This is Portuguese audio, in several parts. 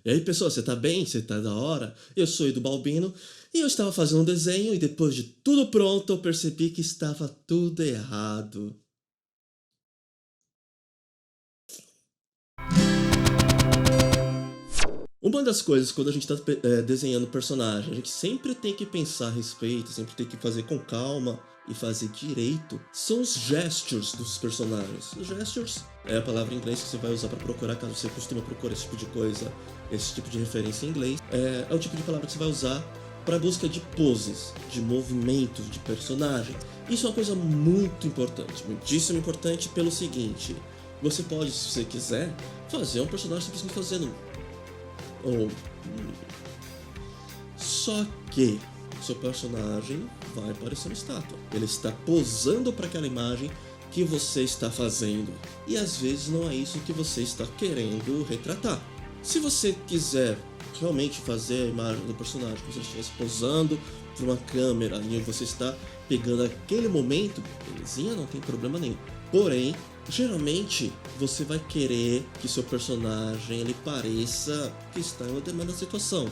E aí, pessoal, você tá bem? Você tá da hora? Eu sou Edu Balbino e eu estava fazendo um desenho e depois de tudo pronto eu percebi que estava tudo errado. Uma das coisas quando a gente tá desenhando personagem, a gente sempre tem que pensar a respeito, sempre tem que fazer com calma e fazer direito, são os gestures dos personagens. Os gestures é a palavra em inglês que você vai usar para procurar, caso você costuma procurar esse tipo de coisa, esse tipo de referência em inglês. É o tipo de palavra que você vai usar para busca de poses, de movimentos de personagem. Isso é uma coisa muito importante, muitíssimo importante pelo seguinte: você pode, se você quiser, fazer um personagem simplesmente fazendo ou só que seu personagem vai parecer uma estátua. Ele está posando para aquela imagem que você está fazendo. E às vezes não é isso que você está querendo retratar. Se você quiser realmente fazer a imagem do personagem, como se ele estivesse posando para uma câmera e você está pegando aquele momento, belezinha, não tem problema nenhum. Porém, geralmente você vai querer que seu personagem ele pareça que está em uma determinada situação.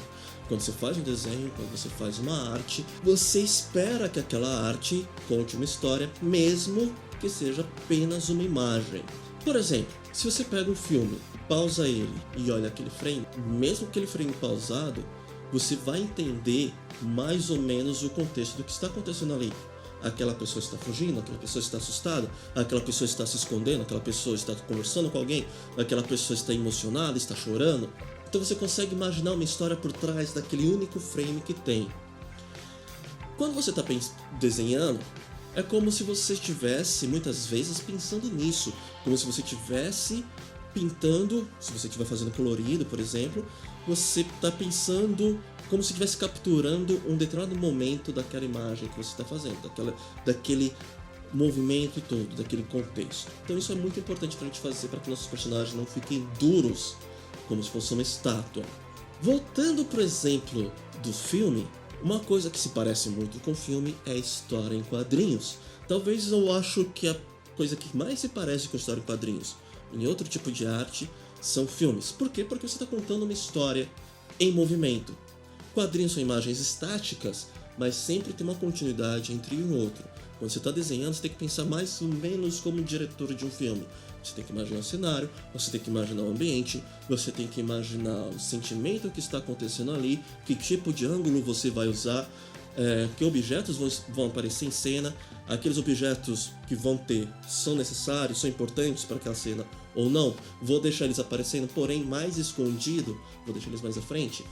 Quando você faz um desenho, quando você faz uma arte, você espera que aquela arte conte uma história, mesmo que seja apenas uma imagem. Por exemplo, se você pega um filme, pausa ele e olha aquele frame, mesmo aquele frame pausado, você vai entender mais ou menos o contexto do que está acontecendo ali. Aquela pessoa está fugindo, aquela pessoa está assustada, aquela pessoa está se escondendo, aquela pessoa está conversando com alguém, aquela pessoa está emocionada, está chorando. Então você consegue imaginar uma história por trás daquele único frame que tem. Quando você está desenhando, é como se você estivesse muitas vezes pensando nisso, como se você estivesse pintando, se você estiver fazendo colorido, por exemplo, você está pensando como se estivesse capturando um determinado momento daquela imagem que você está fazendo, daquele movimento todo, daquele contexto. Então isso é muito importante para a gente fazer para que nossos personagens não fiquem duros, como se fosse uma estátua. Voltando para o exemplo do filme, uma coisa que se parece muito com o filme é a história em quadrinhos. Talvez eu acho que a coisa que mais se parece com a história em quadrinhos em outro tipo de arte são filmes. Por quê? Porque você está contando uma história em movimento. Quadrinhos são imagens estáticas, mas sempre tem uma continuidade entre um e outro. Quando você está desenhando, você tem que pensar mais ou menos como o diretor de um filme. Você tem que imaginar o cenário, você tem que imaginar o ambiente, você tem que imaginar o sentimento que está acontecendo ali, que tipo de ângulo você vai usar, que objetos vão aparecer em cena, aqueles objetos que vão ter são necessários, são importantes para aquela cena ou não, vou deixar eles aparecendo, porém mais escondido, vou deixar eles mais à frente.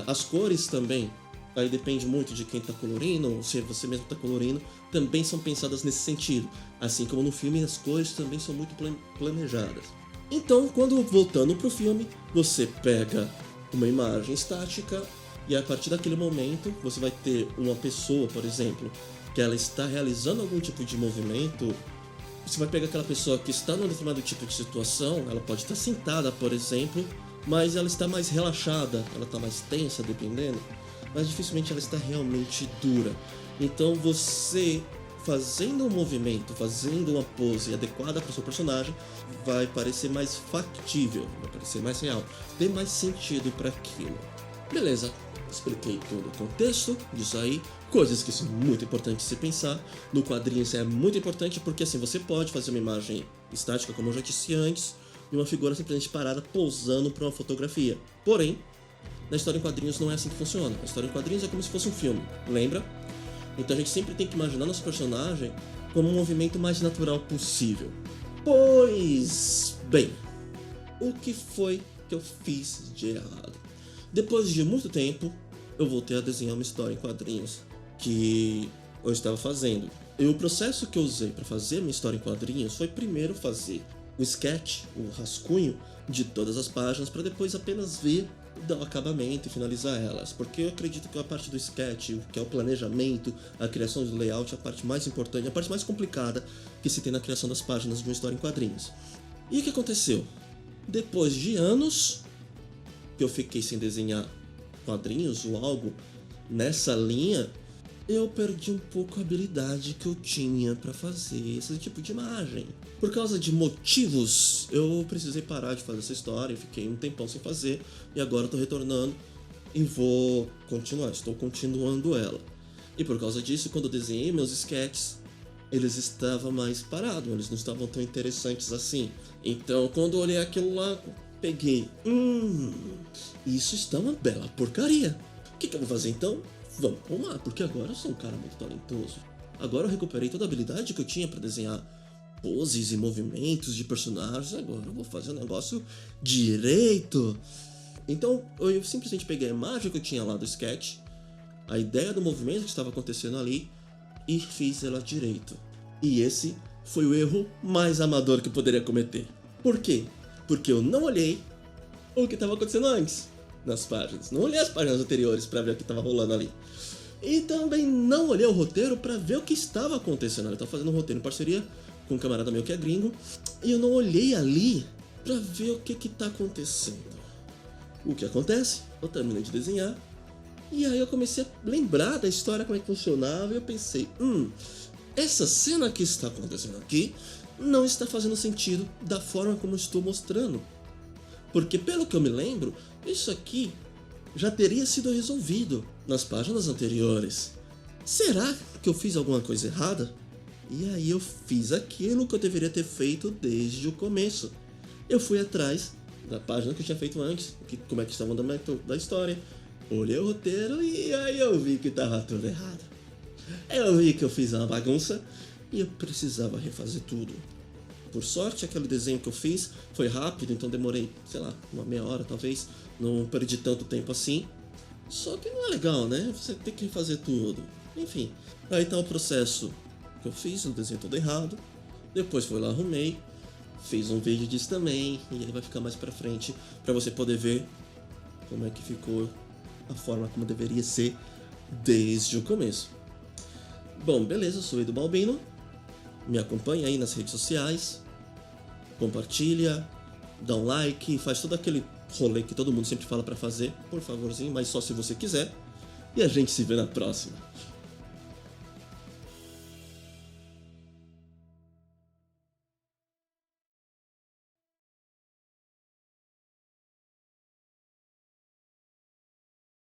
As cores também, aí depende muito de quem está colorindo, ou se você mesmo está colorindo, também são pensadas nesse sentido. Assim como no filme, as cores também são muito planejadas. Então, quando voltando para o filme, você pega uma imagem estática e a partir daquele momento você vai ter uma pessoa, por exemplo, que ela está realizando algum tipo de movimento. Você vai pegar aquela pessoa que está num determinado tipo de situação, ela pode estar sentada, por exemplo, mas ela está mais relaxada, ela está mais tensa, dependendo, mas dificilmente ela está realmente dura. Então você fazendo um movimento, fazendo uma pose adequada para o seu personagem, vai parecer mais factível, vai parecer mais real, tem mais sentido para aquilo. Beleza, expliquei todo o contexto disso aí, coisas que são muito importantes de se pensar. No quadrinho isso é muito importante porque assim você pode fazer uma imagem estática, como eu já disse antes, e uma figura simplesmente parada pousando para uma fotografia. Porém, na história em quadrinhos não é assim que funciona. A história em quadrinhos é como se fosse um filme, lembra? Então a gente sempre tem que imaginar nosso personagem como um movimento mais natural possível. Pois bem, o que foi que eu fiz de errado? Depois de muito tempo, eu voltei a desenhar uma história em quadrinhos que eu estava fazendo. E o processo que eu usei para fazer a minha história em quadrinhos foi primeiro fazer o sketch, o rascunho de todas as páginas, para depois apenas ver, dar o acabamento e finalizar elas. Porque eu acredito que a parte do sketch, que é o planejamento, a criação do layout, é a parte mais importante, a parte mais complicada que se tem na criação das páginas de uma história em quadrinhos. E o que aconteceu? Depois de anos que eu fiquei sem desenhar quadrinhos ou algo nessa linha, eu perdi um pouco a habilidade que eu tinha pra fazer esse tipo de imagem. Por causa de motivos, eu precisei parar de fazer essa história e fiquei um tempão sem fazer, e agora eu tô retornando e vou continuar, estou continuando ela. E por causa disso, quando eu desenhei meus sketches, eles estavam mais parados, eles não estavam tão interessantes assim. Então, quando eu olhei aquilo lá, peguei, isso está uma bela porcaria. O que eu vou fazer então? Vamos arrumar, porque agora eu sou um cara muito talentoso. Agora eu recuperei toda a habilidade que eu tinha pra desenhar poses e movimentos de personagens, agora eu vou fazer o negócio direito. Então, eu simplesmente peguei a imagem que eu tinha lá do sketch, a ideia do movimento que estava acontecendo ali, e fiz ela direito. E esse foi o erro mais amador que eu poderia cometer. Por quê? Porque eu não olhei o que estava acontecendo antes nas páginas. Não olhei as páginas anteriores para ver o que estava rolando ali. E também não olhei o roteiro para ver o que estava acontecendo. Eu estava fazendo um roteiro em parceria com um camarada meu que é gringo, e eu não olhei ali para ver o que está acontecendo. O que acontece? Eu terminei de desenhar, e aí eu comecei a lembrar da história, como é que funcionava, e eu pensei, essa cena que está acontecendo aqui não está fazendo sentido da forma como eu estou mostrando. Porque pelo que eu me lembro, isso aqui já teria sido resolvido nas páginas anteriores. Será que eu fiz alguma coisa errada? E aí eu fiz aquilo que eu deveria ter feito desde o começo. Eu fui atrás da página que eu tinha feito antes, como é que estava o andamento da história. Olhei o roteiro e aí eu vi que estava tudo errado. Eu vi que eu fiz uma bagunça e eu precisava refazer tudo. Por sorte, aquele desenho que eu fiz foi rápido, então demorei, sei lá, uma meia hora talvez. Não perdi tanto tempo assim. Só que não é legal, né? Você tem que refazer tudo. Enfim, aí tá o processo que eu fiz, o desenho todo errado. Depois fui lá, arrumei. Fiz um vídeo disso também. E ele vai ficar mais pra frente pra você poder ver como é que ficou a forma como deveria ser desde o começo. Bom, beleza, eu sou o Edu Balbino. Me acompanha aí nas redes sociais. Compartilha, dá um like, faz todo aquele rolê que todo mundo sempre fala pra fazer, por favorzinho, mas só se você quiser. E a gente se vê na próxima.